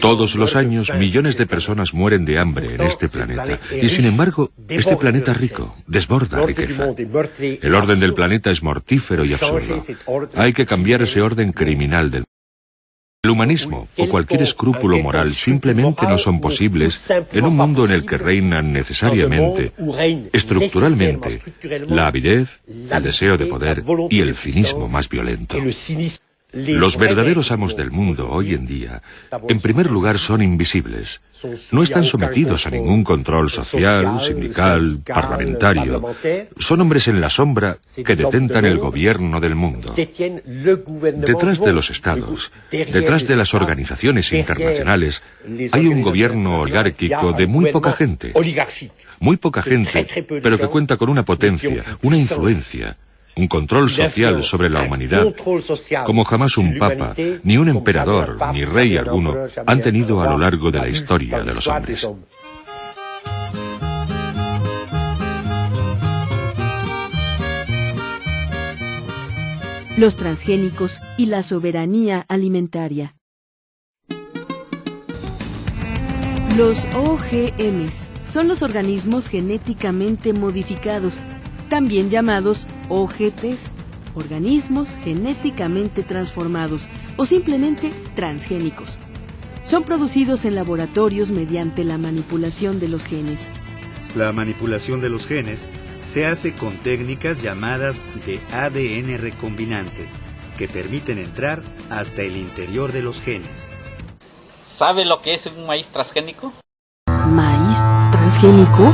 Todos los años, millones de personas mueren de hambre en este planeta. Y sin embargo, este planeta rico desborda riqueza. El orden del planeta es mortífero y absurdo. Hay que cambiar ese orden criminal del... El humanismo o cualquier escrúpulo moral simplemente no son posibles en un mundo en el que reinan necesariamente, estructuralmente, la avidez, el deseo de poder y el cinismo más violento. Los verdaderos amos del mundo hoy en día, en primer lugar, son invisibles. No están sometidos a ningún control social, sindical, parlamentario. Son hombres en la sombra que detentan el gobierno del mundo. Detrás de los estados, detrás de las organizaciones internacionales, hay un gobierno oligárquico de muy poca gente. Muy poca gente, pero que cuenta con una potencia, una influencia, un control social sobre la humanidad, como jamás un papa, ni un emperador, ni rey alguno han tenido a lo largo de la historia de los hombres. Los transgénicos y la soberanía alimentaria. Los OGMs son los organismos genéticamente modificados, también llamados OGTs, organismos genéticamente transformados o simplemente transgénicos. Son producidos en laboratorios mediante la manipulación de los genes. La manipulación de los genes se hace con técnicas llamadas de ADN recombinante, que permiten entrar hasta el interior de los genes. ¿Sabe lo que es un maíz transgénico? ¿Maíz transgénico?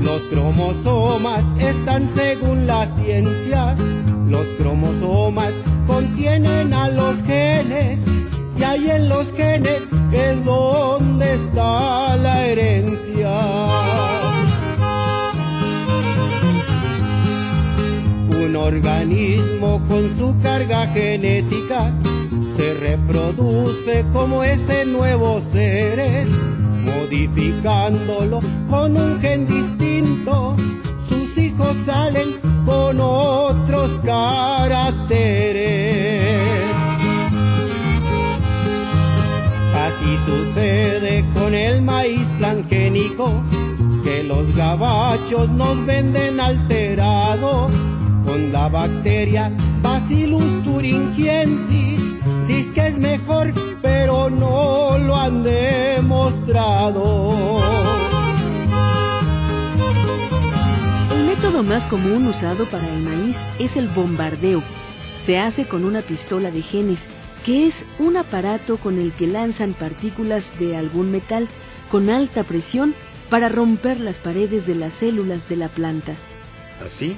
Los cromosomas están según la ciencia. Los cromosomas contienen a los genes, y ahí en los genes es donde está la herencia. Un organismo con su carga genética se reproduce como ese nuevo ser, modificándolo con un gen distinto. Sus hijos salen con otros caracteres. Así sucede con el maíz transgénico, que los gabachos nos venden alterado con la bacteria Bacillus thuringiensis. Dice que es mejor, pero no lo han demostrado. El método más común usado para el maíz es el bombardeo. Se hace con una pistola de genes, que es un aparato con el que lanzan partículas de algún metal con alta presión para romper las paredes de las células de la planta. Así,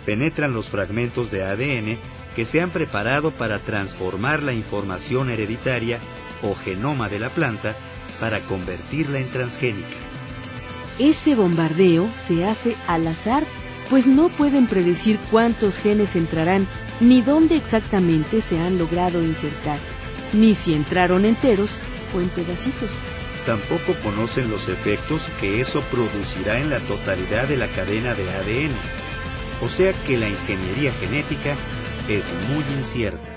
penetran los fragmentos de ADN que se han preparado para transformar la información hereditaria o genoma de la planta para convertirla en transgénica. Ese bombardeo se hace al azar, pues no pueden predecir cuántos genes entrarán, ni dónde exactamente se han logrado insertar, ni si entraron enteros o en pedacitos. Tampoco conocen los efectos que eso producirá en la totalidad de la cadena de ADN. O sea que la ingeniería genética es muy incierta.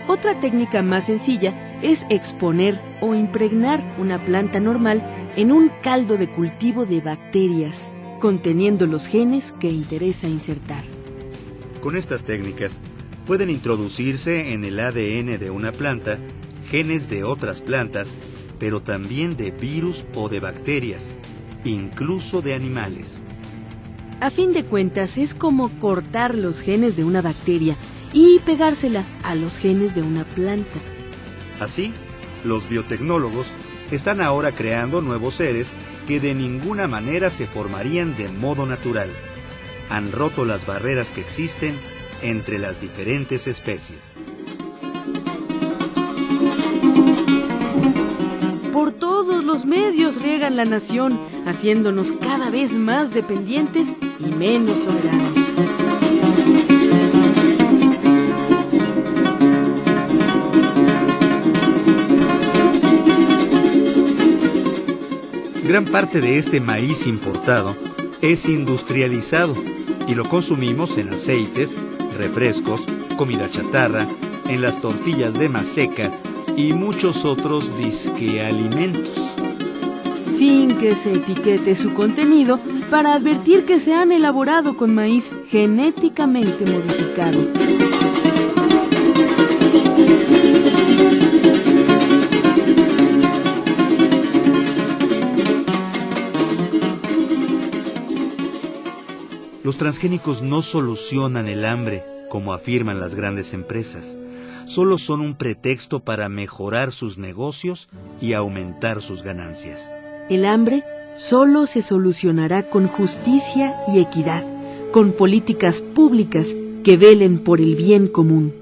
Otra técnica más sencilla es exponer o impregnar una planta normal en un caldo de cultivo de bacterias, conteniendo los genes que interesa insertar. Con estas técnicas pueden introducirse en el ADN de una planta genes de otras plantas, pero también de virus o de bacterias, incluso de animales. A fin de cuentas, es como cortar los genes de una bacteria y pegársela a los genes de una planta. Así, los biotecnólogos están ahora creando nuevos seres que de ninguna manera se formarían de modo natural. Han roto las barreras que existen entre las diferentes especies. los medios riegan la nación, haciéndonos cada vez más dependientes y menos soberanos. Gran parte de este maíz importado es industrializado y lo consumimos en aceites, refrescos, comida chatarra, en las tortillas de maseca y muchos otros disque alimentos. Sin que se etiquete su contenido para advertir que se han elaborado con maíz genéticamente modificado. Los transgénicos no solucionan el hambre, como afirman las grandes empresas. Solo son un pretexto para mejorar sus negocios y aumentar sus ganancias. El hambre solo se solucionará con justicia y equidad, con políticas públicas que velen por el bien común.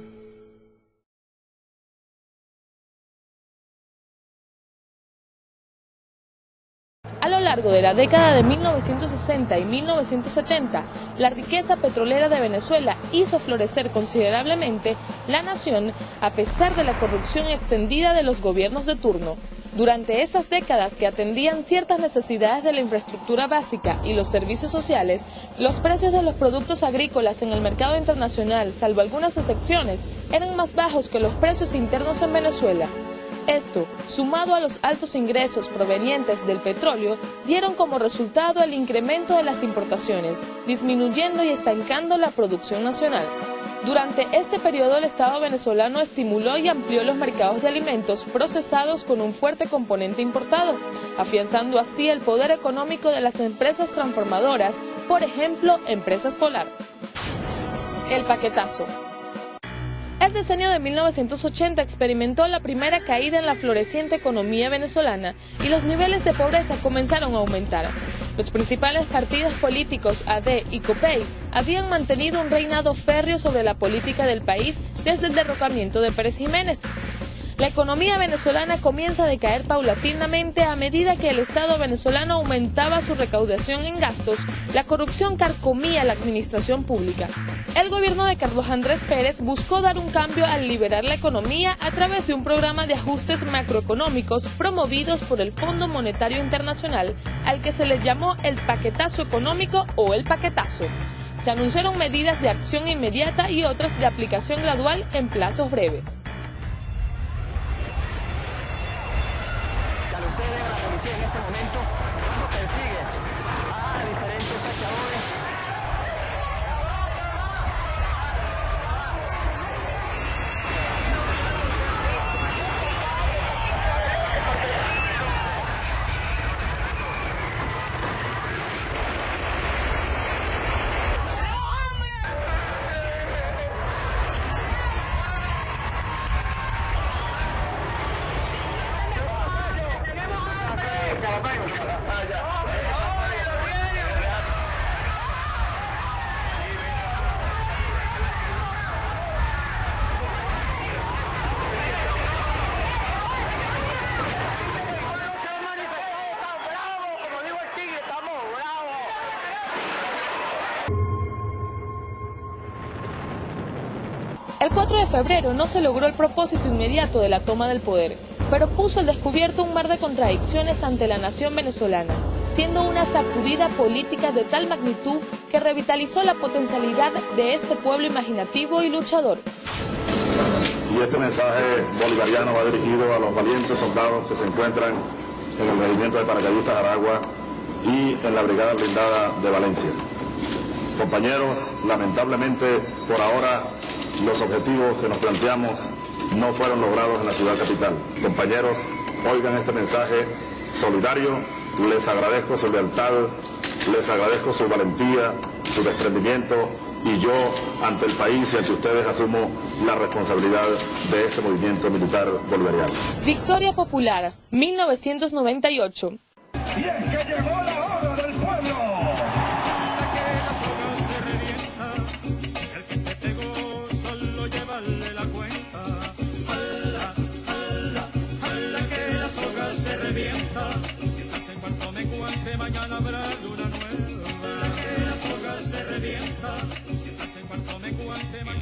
A lo largo de la década de 1960 y 1970, la riqueza petrolera de Venezuela hizo florecer considerablemente la nación a pesar de la corrupción extendida de los gobiernos de turno. Durante esas décadas que atendían ciertas necesidades de la infraestructura básica y los servicios sociales, los precios de los productos agrícolas en el mercado internacional, salvo algunas excepciones, eran más bajos que los precios internos en Venezuela. Esto, sumado a los altos ingresos provenientes del petróleo, dieron como resultado el incremento de las importaciones, disminuyendo y estancando la producción nacional. Durante este periodo el Estado venezolano estimuló y amplió los mercados de alimentos procesados con un fuerte componente importado, afianzando así el poder económico de las empresas transformadoras, por ejemplo, Empresas Polar. El paquetazo. El decenio de 1980 experimentó la primera caída en la floreciente economía venezolana y los niveles de pobreza comenzaron a aumentar. Los principales partidos políticos, AD y COPEI, habían mantenido un reinado férreo sobre la política del país desde el derrocamiento de Pérez Jiménez. La economía venezolana comienza a decaer paulatinamente a medida que el Estado venezolano aumentaba su recaudación en gastos, la corrupción carcomía la administración pública. El gobierno de Carlos Andrés Pérez buscó dar un cambio al liberar la economía a través de un programa de ajustes macroeconómicos promovidos por el Fondo Monetario Internacional, al que se le llamó el paquetazo económico o el paquetazo. Se anunciaron medidas de acción inmediata y otras de aplicación gradual en plazos breves. La policía en este momento persigue a diferentes saqueadores. El 4 de febrero no se logró el propósito inmediato de la toma del poder, pero puso al descubierto un mar de contradicciones ante la nación venezolana, siendo una sacudida política de tal magnitud que revitalizó la potencialidad de este pueblo imaginativo y luchador. Y este mensaje bolivariano va dirigido a los valientes soldados que se encuentran en el regimiento de paracaidistas Aragua y en la brigada blindada de Valencia. Compañeros, lamentablemente por ahora los objetivos que nos planteamos no fueron logrados en la ciudad capital. Compañeros, oigan este mensaje solidario, les agradezco su lealtad, les agradezco su valentía, su desprendimiento, y yo ante el país y ante ustedes asumo la responsabilidad de este movimiento militar bolivariano. Victoria Popular, 1998. Y es que llegó la hora del pueblo. El que te pegó solo llevarle la cuenta. Ala, ala, ala que la soga se revienta.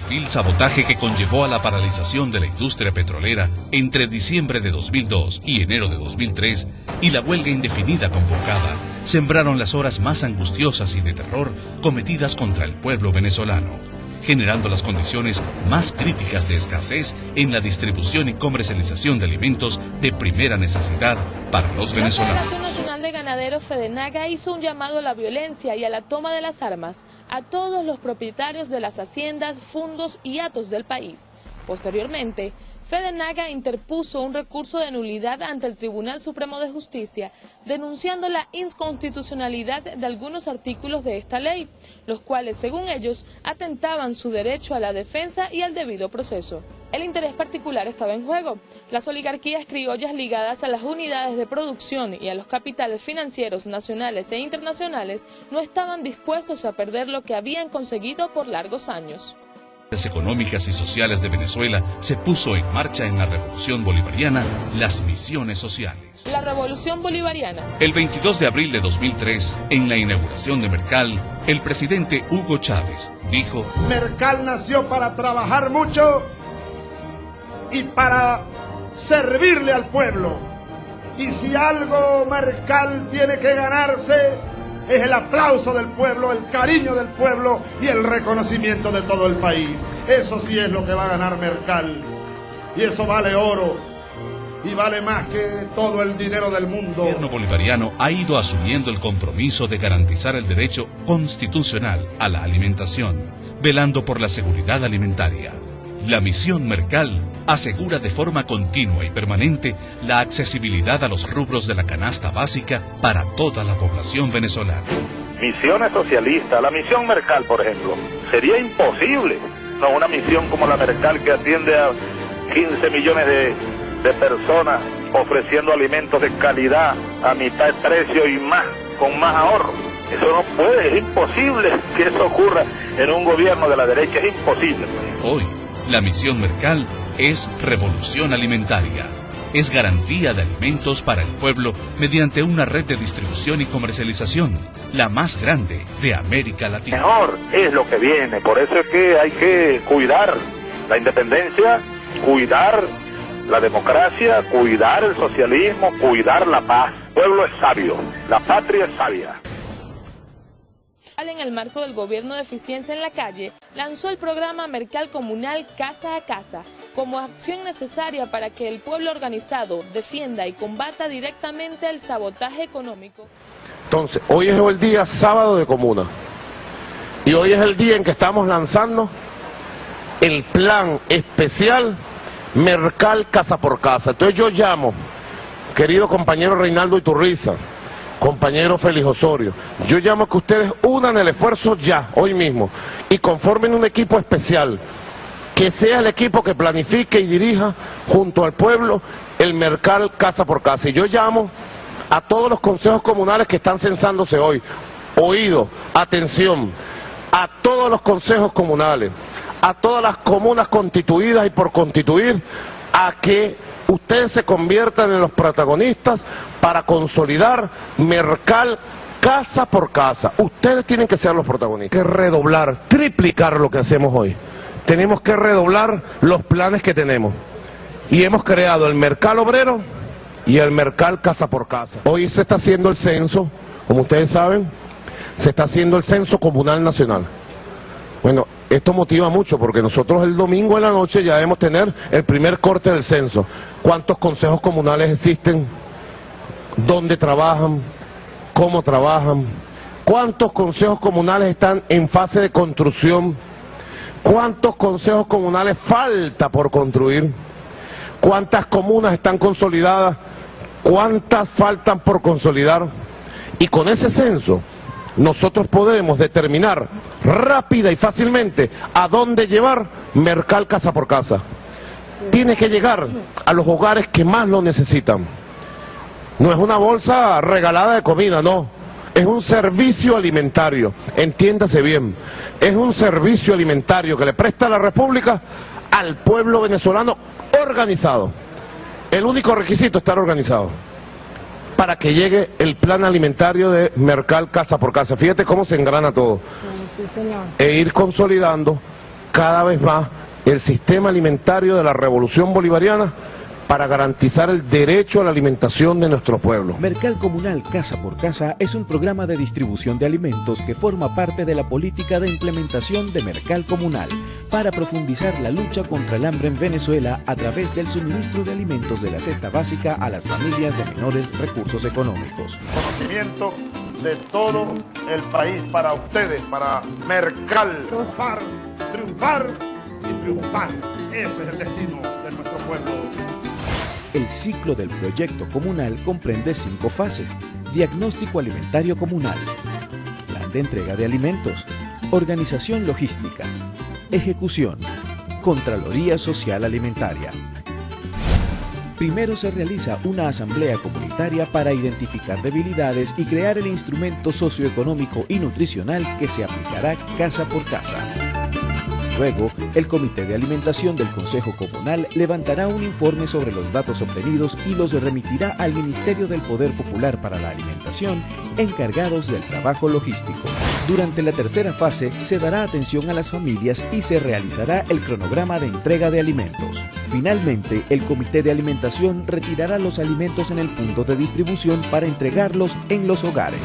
vil sabotaje que conllevó a la paralización de la industria petrolera entre diciembre de 2002 y enero de 2003 y la huelga indefinida convocada, sembraron las horas más angustiosas y de terror cometidas contra el pueblo venezolano, generando las condiciones más críticas de escasez en la distribución y comercialización de alimentos de primera necesidad para los venezolanos. La Federación Nacional de Ganaderos FEDENAGA hizo un llamado a la violencia y a la toma de las armas a todos los propietarios de las haciendas, fundos y hatos del país. Posteriormente, FEDENAGA interpuso un recurso de nulidad ante el Tribunal Supremo de Justicia, denunciando la inconstitucionalidad de algunos artículos de esta ley, los cuales, según ellos, atentaban su derecho a la defensa y al debido proceso. El interés particular estaba en juego. Las oligarquías criollas ligadas a las unidades de producción y a los capitales financieros nacionales e internacionales no estaban dispuestos a perder lo que habían conseguido por largos años. Económicas y sociales de Venezuela se puso en marcha en la Revolución Bolivariana las misiones sociales. La Revolución Bolivariana. El 22 de abril de 2003, en la inauguración de Mercal, el presidente Hugo Chávez dijo: Mercal nació para trabajar mucho y para servirle al pueblo. Y si algo Mercal tiene que ganarse, es el aplauso del pueblo, el cariño del pueblo y el reconocimiento de todo el país. Eso sí es lo que va a ganar Mercal. Y eso vale oro. Y vale más que todo el dinero del mundo. El gobierno bolivariano ha ido asumiendo el compromiso de garantizar el derecho constitucional a la alimentación, velando por la seguridad alimentaria. La misión Mercal asegura de forma continua y permanente la accesibilidad a los rubros de la canasta básica para toda la población venezolana. Misiones socialistas, la misión Mercal, por ejemplo, sería imposible. No, una misión como la Mercal que atiende a 15 millones de personas ofreciendo alimentos de calidad a mitad de precio y más, con más ahorro. Eso no puede, es imposible que eso ocurra en un gobierno de la derecha, es imposible. Hoy, la misión Mercal es revolución alimentaria. Es garantía de alimentos para el pueblo mediante una red de distribución y comercialización, la más grande de América Latina. Mejor es lo que viene, por eso es que hay que cuidar la independencia, cuidar la democracia, cuidar el socialismo, cuidar la paz. El pueblo es sabio, la patria es sabia. En el marco del gobierno de eficiencia en la calle, lanzó el programa Mercal Comunal Casa a Casa, como acción necesaria para que el pueblo organizado defienda y combata directamente el sabotaje económico. Entonces, hoy es el día sábado de comuna, y hoy es el día en que estamos lanzando el plan especial Mercal Casa por Casa. Entonces yo llamo, querido compañero Reinaldo Iturriza, compañero Félix Osorio, yo llamo a que ustedes unan el esfuerzo ya, hoy mismo, y conformen un equipo especial, que sea el equipo que planifique y dirija junto al pueblo el Mercal Casa por Casa. Y yo llamo a todos los consejos comunales que están censándose hoy, oído, atención, a todos los consejos comunales, a todas las comunas constituidas y por constituir, a que ustedes se conviertan en los protagonistas para consolidar Mercal casa por casa. Ustedes tienen que ser los protagonistas. Hay que redoblar, triplicar lo que hacemos hoy. Tenemos que redoblar los planes que tenemos. Y hemos creado el Mercal Obrero y el Mercal Casa por Casa. Hoy se está haciendo el censo, como ustedes saben, se está haciendo el censo comunal nacional. Bueno, esto motiva mucho porque nosotros el domingo en la noche ya debemos tener el primer corte del censo. ¿Cuántos consejos comunales existen? ¿Dónde trabajan? ¿Cómo trabajan? ¿Cuántos consejos comunales están en fase de construcción? ¿Cuántos consejos comunales falta por construir? ¿Cuántas comunas están consolidadas? ¿Cuántas faltan por consolidar? Y con ese censo nosotros podemos determinar rápida y fácilmente a dónde llevar Mercal Casa por Casa. Tiene que llegar a los hogares que más lo necesitan. No es una bolsa regalada de comida, no. Es un servicio alimentario, entiéndase bien. Es un servicio alimentario que le presta la República al pueblo venezolano organizado. El único requisito es estar organizado para que llegue el plan alimentario de Mercal Casa por Casa. Fíjate cómo se engrana todo. Sí, señor. E ir consolidando cada vez más el sistema alimentario de la Revolución Bolivariana para garantizar el derecho a la alimentación de nuestro pueblo. Mercal Comunal Casa por Casa es un programa de distribución de alimentos que forma parte de la política de implementación de Mercal Comunal para profundizar la lucha contra el hambre en Venezuela a través del suministro de alimentos de la cesta básica a las familias de menores recursos económicos. Conocimiento de todo el país para ustedes, para Mercal. Triunfar, triunfar y triunfar. Ese es el destino de nuestro pueblo. El ciclo del proyecto comunal comprende 5 fases: diagnóstico alimentario comunal, plan de entrega de alimentos, organización logística, ejecución, Contraloría Social Alimentaria. Primero se realiza una asamblea comunitaria para identificar debilidades y crear el instrumento socioeconómico y nutricional que se aplicará casa por casa. Luego, el Comité de Alimentación del Consejo Comunal levantará un informe sobre los datos obtenidos y los remitirá al Ministerio del Poder Popular para la Alimentación, encargados del trabajo logístico. Durante la tercera fase, se dará atención a las familias y se realizará el cronograma de entrega de alimentos. Finalmente, el Comité de Alimentación retirará los alimentos en el punto de distribución para entregarlos en los hogares.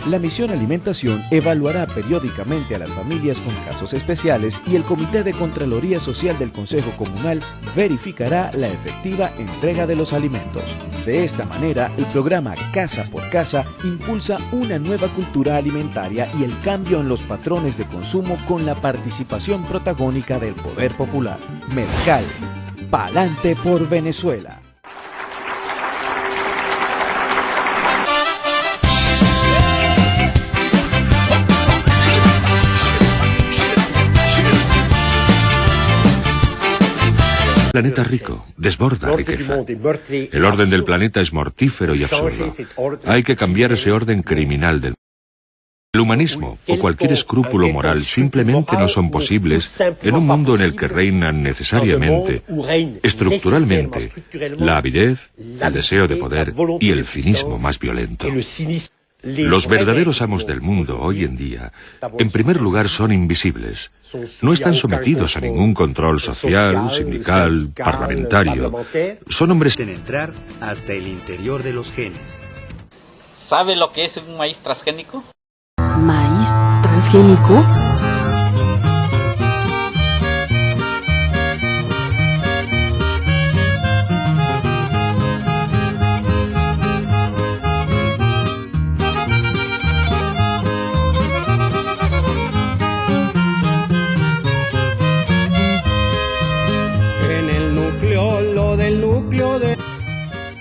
La Misión Alimentación evaluará periódicamente a las familias con casos especiales y el Comité de Contraloría Social del Consejo Comunal verificará la efectiva entrega de los alimentos. De esta manera, el programa Casa por Casa impulsa una nueva cultura alimentaria y el cambio en los patrones de consumo con la participación protagónica del poder popular. Mercal, pa'lante por Venezuela. Planeta rico, desborda riqueza. El orden del planeta es mortífero y absurdo. Hay que cambiar ese orden criminal del... El humanismo o cualquier escrúpulo moral simplemente no son posibles en un mundo en el que reinan necesariamente, estructuralmente, la avidez, el deseo de poder y el cinismo más violento. Los verdaderos amos del mundo hoy en día, en primer lugar, son invisibles. No están sometidos a ningún control social, sindical, parlamentario. Son hombres que entrar hasta el interior de los genes. ¿Sabe lo que es un maíz transgénico? ¿Maíz transgénico?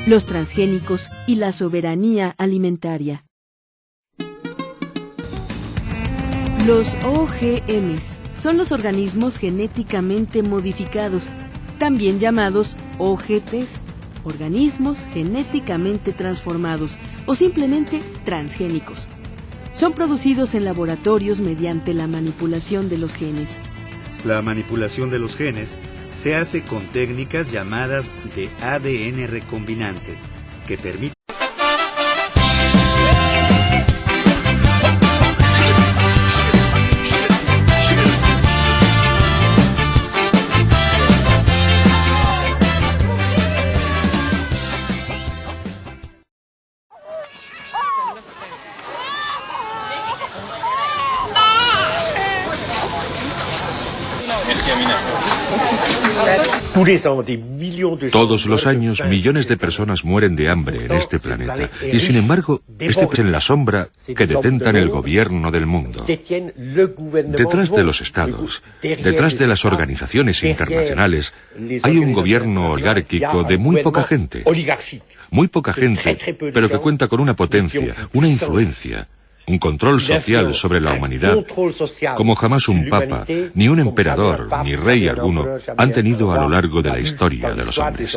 Los transgénicos y la soberanía alimentaria. Los OGMs son los organismos genéticamente modificados, también llamados OGTs, organismos genéticamente transformados o simplemente transgénicos. Son producidos en laboratorios mediante la manipulación de los genes. La manipulación de los genes se hace con técnicas llamadas de ADN recombinante, que permiten Todos los años, millones de personas mueren de hambre en este planeta. Y sin embargo, este es en la sombra que detentan el gobierno del mundo. Detrás de los estados, detrás de las organizaciones internacionales, hay un gobierno oligárquico de muy poca gente. Muy poca gente, pero que cuenta con una potencia, una influencia, un control social sobre la humanidad, como jamás un papa, ni un emperador, ni rey alguno han tenido a lo largo de la historia de los hombres.